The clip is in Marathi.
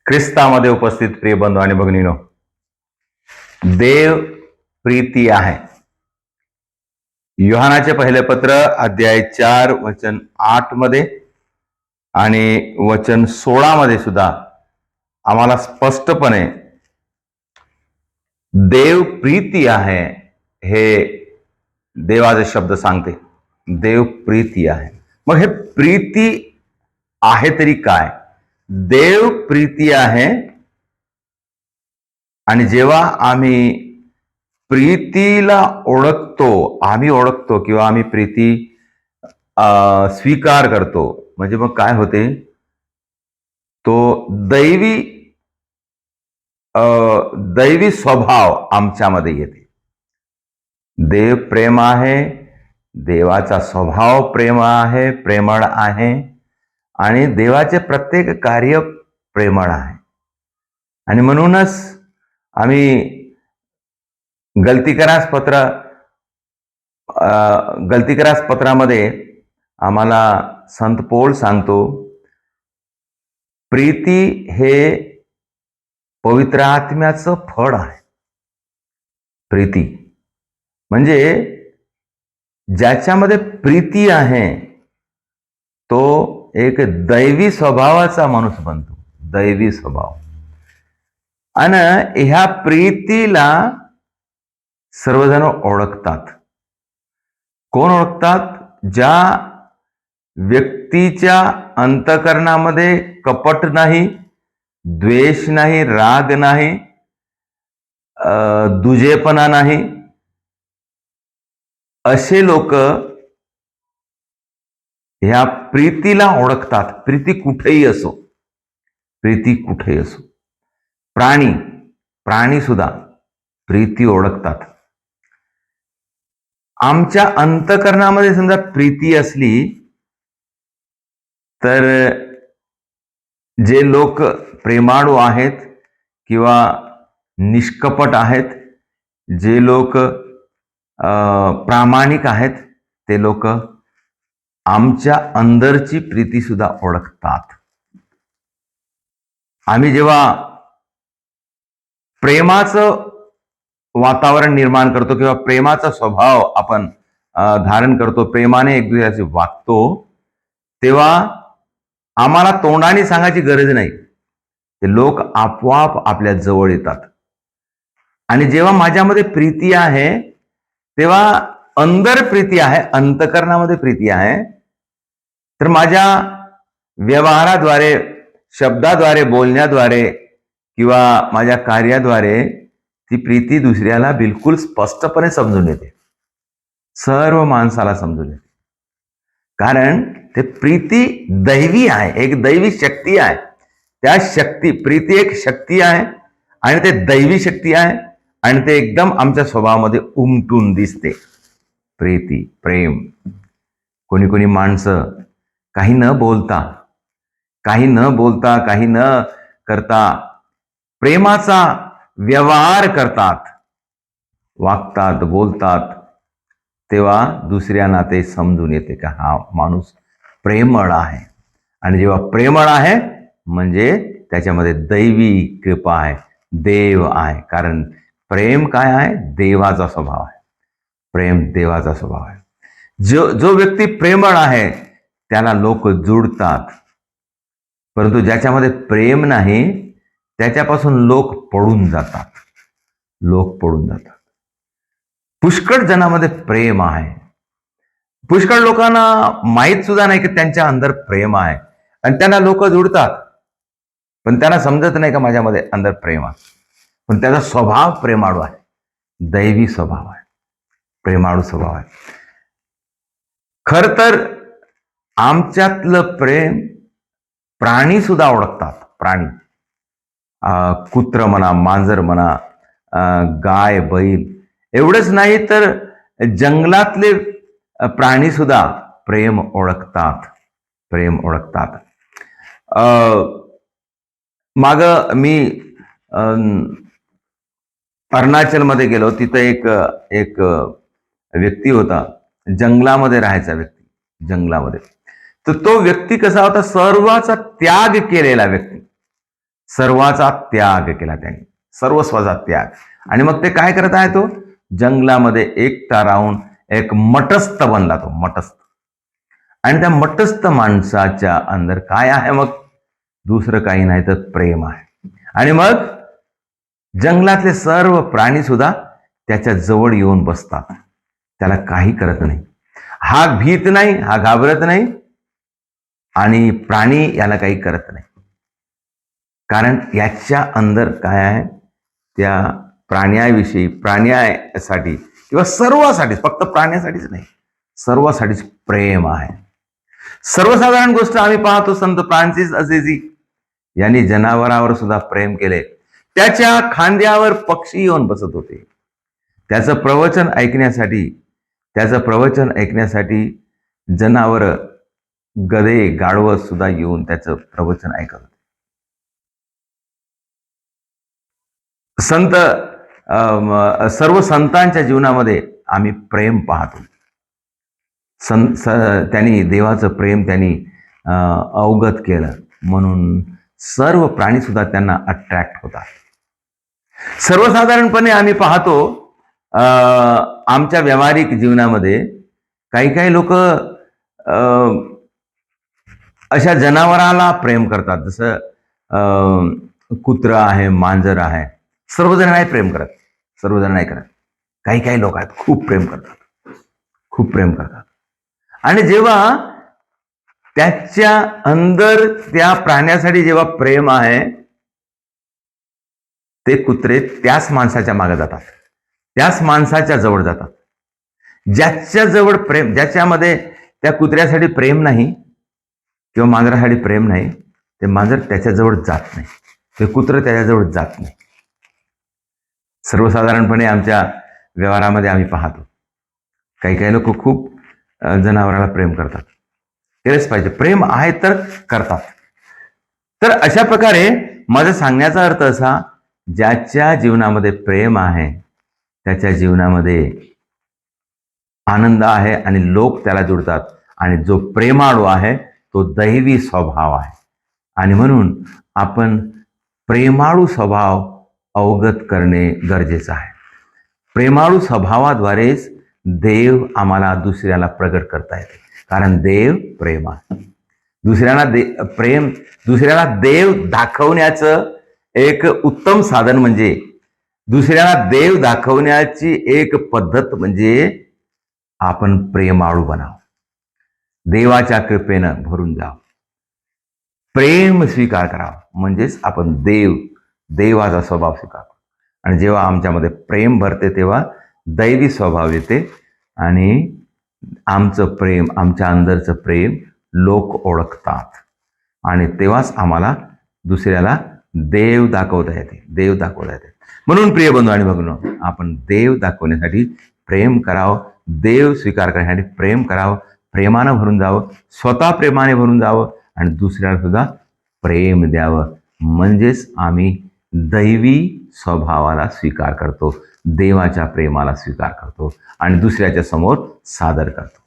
ख्रिस्तामध्ये उपस्थित प्रिय बंधू आणि भगिनीनो, देव प्रीती आहे. योहानाचे पहिले पत्र अध्याय 4 वचन 8 मध्ये आणि वचन 16 मध्ये सुद्धा आम्हाला स्पष्टपणे देव प्रीती आहे हे देवाचे शब्द सांगते. देव प्रीती आहे. मग हे प्रीती आहे तरी काय? देव प्रीती आहे आणि जेव्हा आम्ही प्रीतीला ओळखतो किंवा आम्ही प्रीती स्वीकार करतो, म्हणजे मग काय होते, तो दैवी स्वभाव आमच्यामध्ये येते. देव प्रेम आहे, देवाचा स्वभाव प्रेम आहे, प्रेमळ आहे आणि देवाचे प्रत्येक कार्य प्रेमळ आहे. आणि म्हणूनच आम्ही गलतीकरास पत्रामध्ये आम्हाला संत पौल सांगतो, प्रीती हे पवित्र आत्म्याचं फळ आहे. प्रीती म्हणजे ज्याच्यामध्ये प्रीती आहे तो एक दैवी स्वभावाचा माणूस बनतो. दैवी स्वभाव. आणि ह्या प्रीतीला सर्वजण ओळखतात. कोण ओळखतात? ज्या व्यक्तीच्या अंतःकरणामध्ये कपट नाही, द्वेष नाही, राग नाही, दुजेपणा नाही, असे लोक ह्या प्रीतीला ओळखतात. प्रीती कुठेही असो, प्रीती कुठेही असो. प्राणी सुद्धा प्रीती ओळखतात. आमच्या अंतःकरणामध्ये समजा प्रीती असली तर जे लोक प्रेमाळू आहेत किंवा निष्कपट आहेत, जे लोक प्रामाणिक आहेत, ते लोक आमच्या अंदरची प्रीती सुद्धा ओळखतात. आम्ही जेव्हा प्रेमाचं वातावरण निर्माण करतो किंवा प्रेमाचा स्वभाव आपण धारण करतो, प्रेमाने एक दुसऱ्याशी वागतो, तेव्हा आम्हाला तोंडाने सांगायची गरज नाही, ते लोक आपोआप आपल्या जवळ येतात. आणि जेव्हा माझ्यामध्ये प्रीती आहे तेव्हा अंदर प्रीती आहे, अंतःकरणामध्ये प्रीती आहे, तर माझ्या व्यवहाराद्वारे, शब्दाद्वारे, बोलण्याद्वारे किंवा माझ्या कार्याद्वारे ती प्रीती दुसऱ्याला बिलकुल स्पष्टपणे समजून येते. सर्व माणसाला समजून येते. कारण ते प्रीती दैवी आहे, एक दैवी शक्ती आहे. त्या शक्ती, प्रीती एक शक्ती आहे आणि ते दैवी शक्ती आहे आणि ते एकदम आमच्या स्वभावामध्ये उमटून दिसते. प्रीती, प्रेम. कोणी माणसं काही न बोलता, काही न करता प्रेमाचा व्यवहार करतात, वागतात, बोलतात, तेव्हा दुसऱ्यांना ते समजून येते का हा माणूस प्रेमळ आहे. आणि जेव्हा प्रेमळ आहे म्हणजे त्याच्यामध्ये दैवी कृपा आहे, देव आहे. कारण प्रेम काय आहे? देवाचा स्वभाव आहे. प्रेम देवाचा स्वभाव आहे. जो व्यक्ती प्रेमळ आहे त्याला लोक जुडतात, परंतु ज्याच्यामध्ये प्रेम नाही त्याच्यापासून लोक पळून जातात. पुष्कळ जणांमध्ये प्रेम आहे. पुष्कळ लोकांना माहीत सुद्धा नाही की त्यांच्या अंदर प्रेम आहे आणि त्यांना लोक जुडतात, पण त्यांना समजत नाही का माझ्यामध्ये अंदर प्रेम आहे. पण त्याचा स्वभाव प्रेमाळू आहे, दैवी स्वभाव आहे, प्रेमाळू स्वभाव आहे. खर तर आमच्यातलं प्रेम प्राणी सुद्धा ओळखतात. प्राणी, कुत्र म्हणा, मांजर म्हणा, गाय, बैल, एवढंच नाही तर जंगलातले प्राणी सुद्धा प्रेम ओळखतात. माग मी अरुणाचलमध्ये गेलो. तिथं एक व्यक्ती होता, जंगलामध्ये राहायचा व्यक्ती, जंगलामध्ये. तर तो व्यक्ती कसा होता? सर्वाचा त्याग केलेला व्यक्ती, सर्वाचा त्याग केला त्याने, सर्वस्वाचा त्याग. आणि मग ते काय करत आहे, तो जंगलामध्ये एकटा राहून एक मटस्थ बनला, तो मटस्थ. आणि त्या मटस्थ माणसाच्या अंदर काय आहे, मग दुसरं काही नाही तर प्रेम आहे. आणि मग जंगलातले सर्व प्राणी सुद्धा त्याच्या जवळ येऊन बसतात, त्याला काही करत नाही. हा भीत नाही, हा घाबरत नाही, आणि प्राणी याला काही करत नाही. कारण याच्या अंदर काय आहे, त्या प्राण्यासाठी किंवा सर्वासाठीच, फक्त प्राण्यासाठीच नाही, सर्वासाठीच प्रेम आहे. सर्वसाधारण गोष्ट आम्ही पाहतो, संत फ्रान्सिस असेसी यांनी जनावरांवर सुद्धा प्रेम केले. त्याच्या खांद्यावर पक्षी येऊन बसत होते. त्याचं प्रवचन ऐकण्यासाठी जनावर, गधे, गाढवं सुद्धा येऊन त्याचं प्रवचन ऐकत होते. सर्व संतांच्या जीवनामध्ये आम्ही प्रेम पाहतो. त्यांनी देवाचं प्रेम त्यांनी अवगत केलं, म्हणून सर्व प्राणी सुद्धा त्यांना अट्रॅक्ट होतात. सर्वसाधारणपणे आम्ही पाहतो, आमच्या व्यावहारिक जीवनामध्ये काही लोक अशा जनावराला प्रेम करतात, जसं कुत्र आहे, मांजर आहे. सर्वजण नाही प्रेम करत, सर्वजण नाही करत. काही लोक आहेत खूप प्रेम करतात. आणि जेव्हा त्याच्या अंदर त्या प्राण्यासाठी जेव्हा प्रेम आहे, ते कुत्रे त्याच माणसाच्या मागे जातात, त्याच माणसाच्या जवळ जातात. ज्याच्यामध्ये त्या कुत्र्यासाठी प्रेम नाही किंवा मांजरासाठी प्रेम नाही, ते मांजर त्याच्याजवळ जात नाही, ते कुत्र त्याच्याजवळ जात नाही. सर्वसाधारणपणे आमच्या व्यवहारामध्ये आम्ही पाहतो, काही लोक खूप जनावराला प्रेम करतात. केलंच पाहिजे, प्रेम आहे तर करतात. तर अशा प्रकारे माझा सांगण्याचा अर्थ असा, ज्याच्या जीवनामध्ये प्रेम आहे त्याच्या जीवनामध्ये आनंद आहे आणि लोक त्याला जुळतात. आणि जो प्रेमाळू आहे तो दैवी स्वभाव आहे. आणि म्हणून आपण प्रेमाळू स्वभाव अवगत करणे गरजेचं आहे. प्रेमाळू स्वभावाद्वारेच देव आम्हाला दुसऱ्याला प्रगट करता येते, कारण देव प्रेम आहे. दुसऱ्याला देव दाखवण्याचं एक उत्तम साधन म्हणजे, दुसऱ्याला देव दाखवण्याची एक पद्धत म्हणजे आपण प्रेमाळू बनावं, देवाच्या कृपेनं भरून जावं, प्रेम स्वीकार करावं, म्हणजेच आपण देवाचा स्वभाव स्वीकार. आणि जेव्हा आमच्यामध्ये प्रेम भरते तेव्हा दैवी स्वभाव येते, आणि आमचं प्रेम, आमच्या अंदरचं प्रेम लोक ओळखतात, आणि तेव्हाच आम्हाला दुसऱ्याला देव दाखवता येते. म्हणून प्रिय बंधू आणि भगिनींनो, आपण देव दाखवण्यासाठी प्रेम करावं, देव स्वीकार करण्यासाठी प्रेम करावं, प्रेमानं भरून जावं, स्वतः प्रेमाने भरून जावं, आणि दुसऱ्याला सुद्धा प्रेम द्यावं. म्हणजेच आम्ही दैवी स्वभावाला स्वीकार करतो, देवाच्या प्रेमाला स्वीकार करतो, आणि दुसऱ्याच्या समोर सादर करतो.